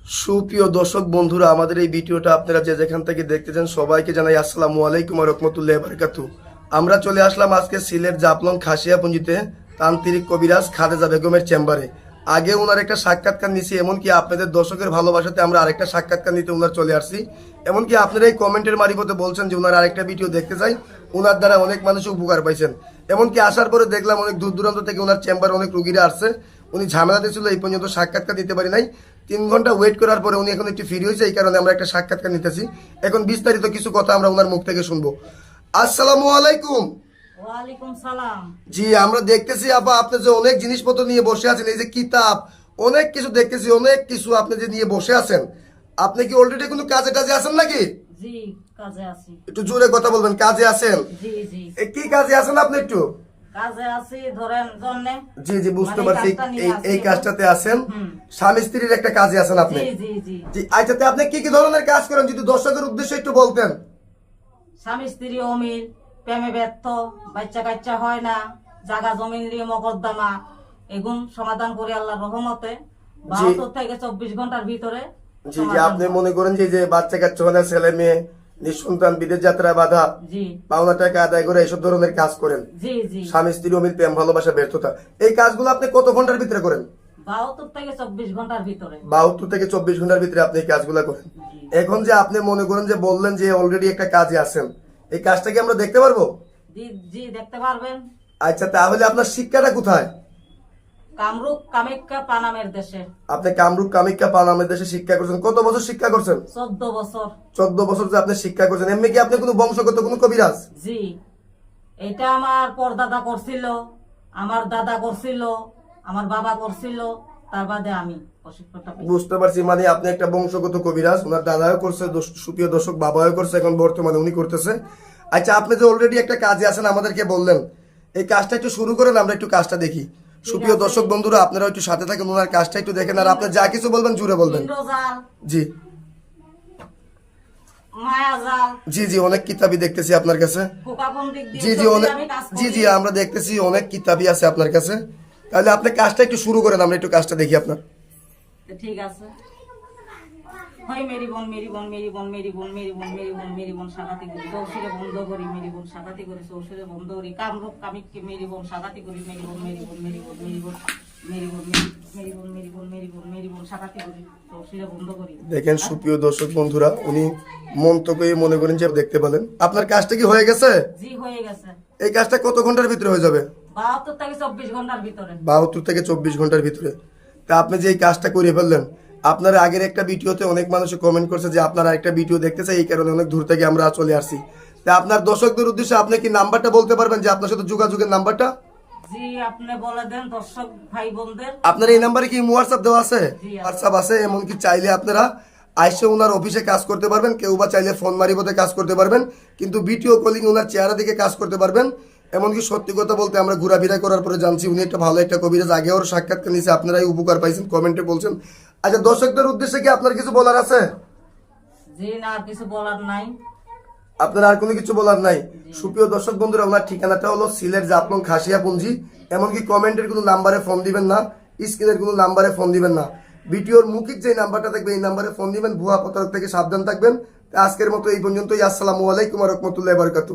সুপ্রিয় দর্শক বন্ধুরা, আমাদের এই ভিডিওটা আপনারা যে যেখান থেকে দেখতেছেন সবাইকে জানাই আসসালামু আলাইকুম ওয়া রাহমাতুল্লাহি ওয়া বারাকাতুহু। আমরা চলে আসলাম আজকে সিলেট জাফলং খাসিয়াপুঞ্জিতে তান্ত্রিক কবিরাজ খালেদা বেগমের চেম্বারে। আগে ওনার একটা সাক্ষাৎকার নিছি, এমনকি আপনাদের দর্শকের ভালোবাসাতে আমরা আরেকটা সাক্ষাৎকার নিতে ওনার চলে আসছি। এমনকি আপনারা এই কমেন্টের মারিফতে বলছেন যে ওনার আরেকটা ভিডিও দেখতে চাই, ওনার দ্বারা অনেক মানুষ উপকার পাইছেন। এমনকি আসার পরে দেখলাম অনেক দূর দূরান্ত থেকে ওনার চেম্বারে অনেক রুগীরা আসছে। উনি ঝামেলাতে ছিল, এই পর্যন্ত সাক্ষাৎকার দিতে পারি নাই। 3 ঘন্টা ওয়েট করার পরে উনি এখন একটু ফ্রি হয়েছে, এই কারণে আমরা একটা সাক্ষাৎকার নিতেছি। এখন বিস্তারিত কিছু কথা আমরা ওনার মুখ থেকে শুনবো। আসসালামু আলাইকুম। ওয়ালাইকুম সালাম। জি, আমরা দেখতেছি আপা আপনি যে অনেক জিনিসপত্র নিয়ে বসে আছেন, এই যে কিতাব অনেক কিছু দেখতেছি, অনেক কিছু আপনি যে নিয়ে বসে আছেন। আপনি কি অলরেডি কোনো কাজে টাজে আছেন নাকি? জি, কাজে আছি। একটু জোরে কথা বলবেন, কাজে আছেন? জি জি, কি কাজে আছেন আপনি একটু? কাজে আছি ধরেন জন্যে। জি জি, বুঝতে মানে পারছি। কাজটা নিয়ে এই আছি। কাজটাতে আছেন, স্বামী স্ত্রীর একটা কাজে আছেন আপনি। জি জি জি, জি, আচ্ছা আপনি কি কি ধরনের কাজ করেন যদি দর্শকের উদ্দেশ্যে একটু বলতেন। স্বামী স্ত্রী অমিল, প্রেমে ব্যর্থ, বাচ্চা কাচ্চা হয় না, জায়গা জমিন নিয়ে মকদ্দমা, এগুন সমাধান করে আল্লাহর রহমতে 72 থেকে 24 ঘন্টার ভিতরে। জি জি, আপনি মনে করেন যে বাচ্চা কাচ্চা হলে ছেলে মেয়ে নিঃসন্তান, বিদেশ যাত্রা বাধা, জি পাওনা টাকা আদায় করে এইসব ধরনের কাজ করেন। জি জি, স্বামী স্ত্রী অমিল, প্রেম ভালোবাসা ব্যর্থতা, এই কাজগুলো আপনি কত ঘন্টার ভিতরে করেন? 72 থেকে 24 ঘন্টার ভিতরে। 72 থেকে 24 ঘন্টার ভিতরে আপনি এই কাজগুলো করেন। এখন যে আপনি মনে করেন যে বললেন যে অলরেডি একটা কাজে আছেন, এই কাজটা কি আমরা দেখতে পারবো? জি জি, দেখতে পারবেন। আচ্ছা, তাহলে আপনার শিক্ষাটা কোথায়? কামরূপ কামাখ্যা পানামের দেশে। আপনি কামরূপ কামাখ্যা পানামের দেশে শিক্ষা করছেন। কত বছর শিক্ষা করছেন? 14 বছর। 14 বছর যে আপনি শিক্ষা করছেন, এমনি কি আপনি কোনো বংশগত কোনো কবিরাজ? জি, এটা আমার পরদাদা করছিল, আমার দাদা করছিল, আমার বাবা করছিল, তার বাদে আমি প্রশিক্ষণটা পেয়েছি। বুঝতে পারছি, মানে আপনি একটা বংশগত কবিরাজ। ওনার দাদাও করছে, সুপ্রিয় দর্শক, বাবাও করছে, এখন বর্তমানে উনি করতেছে। আচ্ছা, আপনি যে অলরেডি একটা কাজে আছেন আমাদেরকে বললেন, এই কাজটা একটু শুরু করেন, আমরা একটু কাজটা দেখি। সুপ্রিয় দর্শক বন্ধুরা, আপনারা একটু সাথে থাকেন, ওনার কাজটা একটু দেখেন, আর আপনি যা কিছু বলবেন জুড়ে বলবেন। ইন্দ্রজাল, জি মায়াজাল, জি জি, অনেক কিতাবই দেখতেছি আপনার কাছে। কোকাপন্ডিক জি দিয়ে জি, অনেক। আমি কাজ জি করি। জি, আমরা দেখতেছি অনেক কিতাবই আছে আপনার কাছে। তাহলে আপনি কাজটা একটু শুরু করেন, আমরা একটু কাজটা দেখি আপনার। ঠিক আছে। হয় মেরি বোন মেরি বোন মেরি বোন মেরি বোন মেরি বোন মেরি বোন মেরি বোন সাগাতি করি, চৌশুরে বন্ধ করি, মেরি বোন সাগাতি করি, চৌশুরে বন্ধ করি, কামরূপ কামিককে মেরি বোন সাগাতি করি, মেরি বোন মেরি বোন মেরি বোন মেরি বোন মেরি বোন মেরি বোন মেরি বোন মেরি বোন মেরি বোন সাগাতি করি, চৌশুরে বন্ধ করি। দেখেন সুপ্রিয় দর্শক বন্ধুরা, উনি মন্তব্যে মনে করেন যে দেখতে পেলেন। আপনার কাজটা কি হয়ে গেছে? জি, হয়ে গেছে। এই কাজটা কত ঘন্টার ভিতরে হয়ে যাবে? 72 থেকে 24 ঘন্টার ভিতরে। 72 থেকে 24 ঘন্টার ভিতরে। তা আপনি যে এই কাজটা করে ফেললেন, আপনার আগের একটা ভিডিওতে অনেক মানুষ কমেন্ট করছে যে আপনার আরেকটা ভিডিও দেখতে চাই, এই কারণে অনেক দূর থেকে আমরা চলে আসছি। তা আপনার দর্শকদের উদ্দেশ্যে আপনি কি নাম্বারটা বলতে পারবেন, যে আপনার সাথে যোগাযোগের নাম্বারটা? জি, আপনি বলে দেন দর্শক ভাই বোনদের। আপনার এই নাম্বারে কি হোয়াটসঅ্যাপ দেওয়া আছে? জি, আছে। হোয়াটসঅ্যাপ আছে, এমনকি চাইলে আপনারা আইসে ওনার অফিসে কাজ করতে পারবেন, কেউ বা চাইলে ফোন মারিবতে কাজ করতে পারবেন, কিন্তু ভিডিও কলিং ওনার চেহারা দিকে কাজ করতে পারবেন। এমনকি সত্যি কথা বলতে আমরা ঘোরাফেরা করার পরে জানছি উনি একটা ভালো একটা কবিরাজ। আগে ওর সাক্ষাৎকার নিয়েছে, আপনারাই উপকার পাইছেন, কমেন্টে বলছেন। আচ্ছা, দর্শকদের উদ্দেশ্যে কি আপনার কিছু বলার আছে? জি না, আর কিছু বলার নাই। আপনার আর কোনো কিছু বলার নাই? সুপ্রিয় দর্শক বন্ধুরা, ওনার ঠিকানাটা হলো সিলেট জাফলং খাসিয়াপুঞ্জি। এমনকি কমেন্টের কোনো নাম্বারে ফোন দিবেন না, স্ক্রিনের কোনো নাম্বারে ফোন দিবেন না, ভিডিওর মুখিক যে নাম্বারটা থাকবে এই নাম্বারে ফোন দিবেন। ভুয়া প্রতারক থেকে সাবধান থাকবেন। আজকের মতো এই পর্যন্তই। আসসালামু আলাইকুম ওয়া রাহমাতুল্লাহি ওয়া বারাকাতুহু।